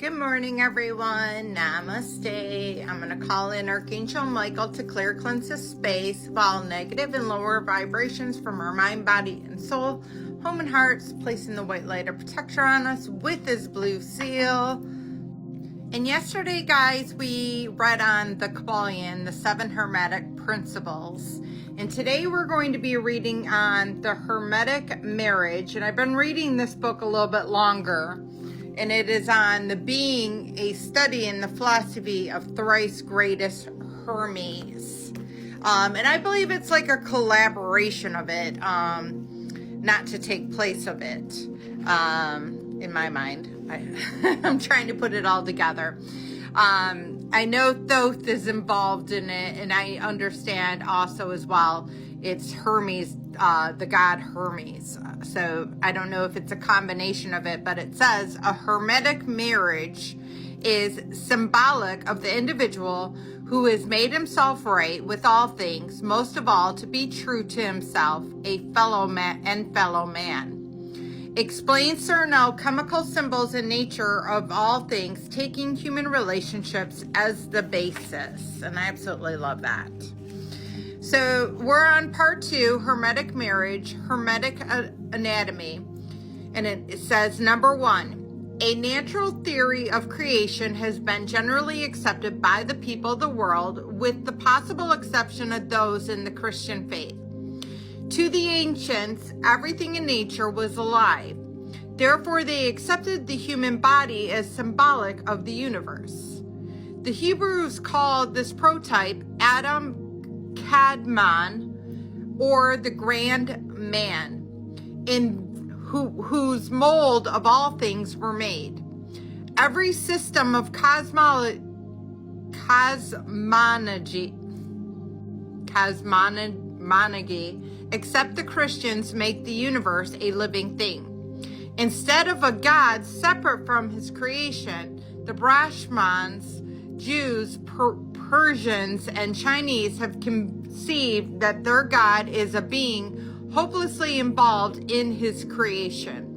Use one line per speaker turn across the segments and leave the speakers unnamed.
Good morning, everyone. Namaste. I'm going to call in Archangel Michael to clear, cleanse this space of all negative and lower vibrations from our mind, body, and soul, home and hearts, placing the white light of protection on us with his blue seal. And yesterday, guys, we read on the Kabbalion, the 7 Hermetic Principles. And today we're going to be reading on the Hermetic Marriage. And I've been reading this book a little bit longer. And it is on the being, a study in the philosophy of thrice greatest Hermes. And I believe it's like a collaboration of it, not to take place of it, in my mind. I'm trying to put it all together. I know Thoth is involved in it, and I understand also as well it's Hermes, the god Hermes. So I don't know if it's a combination of it, but it says a hermetic marriage is symbolic of the individual who has made himself right with all things, most of all to be true to himself, a fellow man. Explains certain alchemical symbols and nature of all things, taking human relationships as the basis. And I absolutely love that. So we're on part 2, Hermetic Marriage, Hermetic Anatomy. And it says, number 1, a natural theory of creation has been generally accepted by the people of the world, with the possible exception of those in the Christian faith. To the ancients, everything in nature was alive. Therefore, they accepted the human body as symbolic of the universe. The Hebrews called this prototype Adam Kadmon, or the grand man, in whose mold of all things were made. Every system of cosmology, except the Christians, make the universe a living thing. Instead of a God separate from his creation, the Brahmins, Jews, Persians, and Chinese have conceived that their God is a being hopelessly involved in his creation.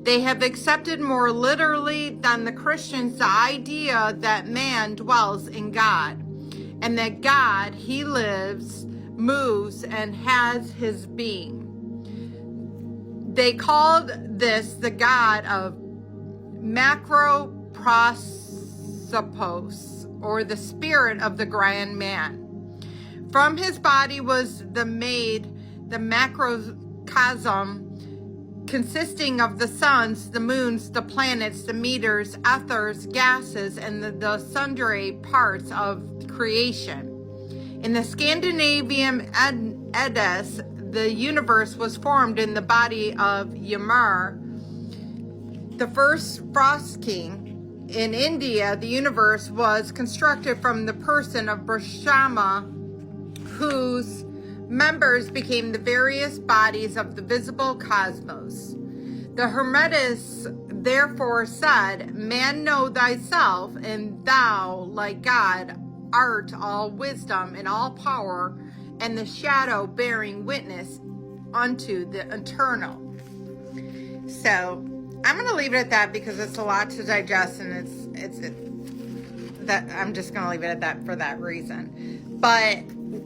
They have accepted more literally than the Christians the idea that man dwells in God, and that God, he lives, moves, and has his being. They called this the God of Macroprosopos, or the spirit of the grand man. From his body was made the macrocosm, consisting of the suns, the moons, the planets, the meters, ethers, gases, and the sundry parts of creation. In the Scandinavian Eddas, the universe was formed in the body of Ymir, the first frost king. In India, the universe was constructed from the person of Brahma, whose members became the various bodies of the visible cosmos. The Hermetists therefore said, "Man, know thyself, and thou, like God, art all wisdom and all power, and the shadow bearing witness unto the eternal." So I'm going to leave it at that because it's a lot to digest, and it's that I'm just going to leave it at that for that reason. But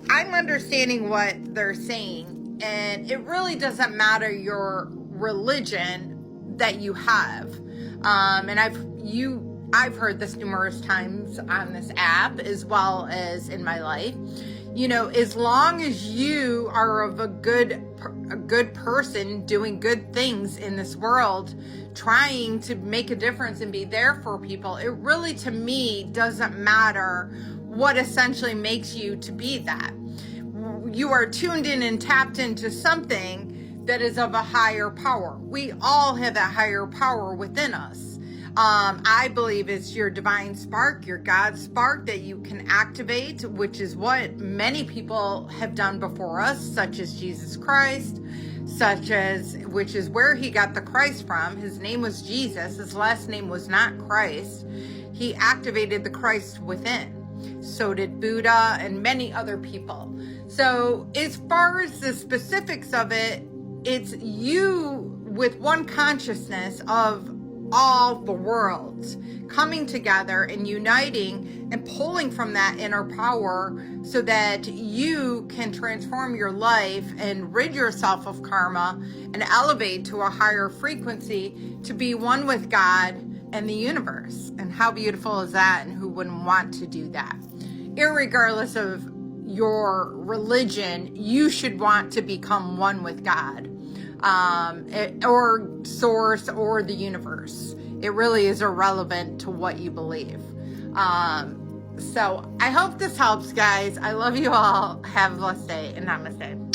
I'm understanding what they're saying, and it really doesn't matter your religion that you have. And I've heard this numerous times on this app as well as in my life. You know, as long as you are of a good person doing good things in this world, trying to make a difference and be there for people, it really, to me, doesn't matter what essentially makes you to be that. You are tuned in and tapped into something that is of a higher power. We all have that higher power within us. I believe it's your divine spark, your God spark that you can activate, which is what many people have done before us, such as Jesus Christ, which is where he got the Christ from. His name was Jesus. His last name was not Christ. He activated the Christ within. So did Buddha and many other people. So as far as the specifics of it, it's you with one consciousness of all the worlds coming together and uniting and pulling from that inner power so that you can transform your life and rid yourself of karma and elevate to a higher frequency to be one with God and the universe. And how beautiful is that? And who wouldn't want to do that? Irregardless of your religion, you should want to become one with God, or source, or the universe. It really is irrelevant to what you believe. So I hope this helps, guys. I love you all. Have a blessed day, and namaste.